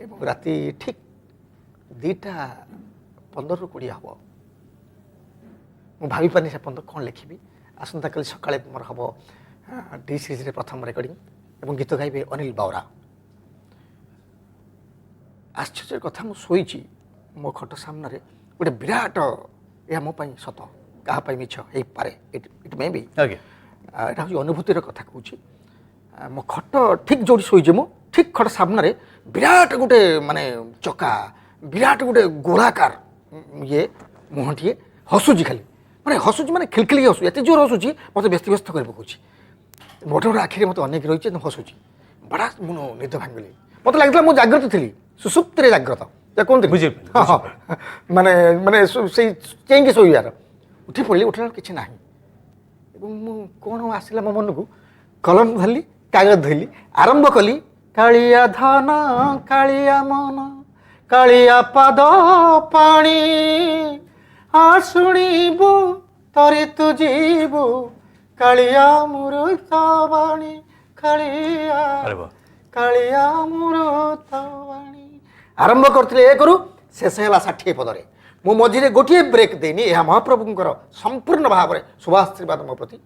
ଏବଂ ରାତି ଠିକ୍ 2:15-20 ହେବ ମୁଁ ଭାବିପାରିନି ସେ ପର୍ଯ୍ୟନ୍ତ କ'ଣ ଲେଖିବି। ଆସନ୍ତାକାଲି ସକାଳେ ମୋର ହେବ ଡି ସିରିଜ୍ରେ ପ୍ରଥମ ରେକର୍ଡ଼ିଂ ଏବଂ ଗୀତ ଗାଇବେ ଅନିଲ ବାଉରା। ଆଶ୍ଚର୍ଯ୍ୟ କଥା ମୁଁ ଶୋଇଛି ମୋ ଖଟ ସାମ୍ନାରେ ଗୋଟେ ବିରାଟ, ଏହା ମୋ ପାଇଁ ସତ କାହା ପାଇଁ ମିଛ ହେଇପାରେ, ଇଟ୍ ମେ ବି, ଏଇଟା ହେଉଛି ଅନୁଭୂତିର କଥା କହୁଛି। ମୋ ଖଟ ଠିକ୍ ଯେଉଁଠି ଶୋଇଛି ମୁଁ ଠିକ୍ ଖଟ ସାମ୍ନାରେ ବିରାଟ ଗୋଟେ ମାନେ ଚକା, ବିରାଟ ଗୋଟେ ଗୋଳାକାର ଇଏ ମୁହଁଟିଏ ହସୁଛି, ଖାଲି ମାନେ ହସୁଛି, ମାନେ ଖିଲଖିଲି ହସୁଛି, ଏତେ ଜୋର ହସୁଛି ମୋତେ ବ୍ୟସ୍ତ କରି ପକାଉଛି। ବଡ଼ ବଡ଼ ଆଖିରେ ମୋତେ ଅନେକ ରହିଛି, ହସୁଛି। ବଡ଼ା ମୁଁ ନିଦ ଭାଙ୍ଗିଲି, ମୋତେ ଲାଗିଥିଲା ମୁଁ ଜାଗ୍ରତ ଥିଲି, ସୁସୁପ୍ତିରେ ଜାଗ୍ରତ କୁହନ୍ତି। ହଁ ହଁ, ମାନେ ମାନେ ସେଇ ଚେଇଁକି ଶୋଇବାର। ଉଠି ପଡ଼ିଲି, ଉଠିଲା ବେଳକୁ କିଛି ନାହିଁ। ଏବଂ ମୁଁ କ'ଣ ଆସିଲା ମୋ ମନକୁ, କଲମ ଧରିଲି, କାଗଜ ଧରିଲି, ଆରମ୍ଭ କଲି। କାଳିଆ ଧନ କାଳିଆ ମନ କାଳିଆ ପାଦ ପାଣି ଶୁଣିବୁ ତରି ତୁ ଯିବୁ କାଳିଆ ମୃତ ବାଣୀ କାଳିଆ କାଳିଆ ମୃତ ବାଣୀ। ଆରମ୍ଭ କରିଥିଲେ 1ରୁ, ଶେଷ ହେଲା 60 ପଦରେ। ମୁଁ ମଝିରେ ଗୋଟିଏ ବ୍ରେକ୍ ଦେଇନି। ଏହା ମହାପ୍ରଭୁଙ୍କର ସମ୍ପୂର୍ଣ୍ଣ ଭାବରେ ଶୁଭାଶୀର୍ବାଦ ମୋ ପ୍ରତି।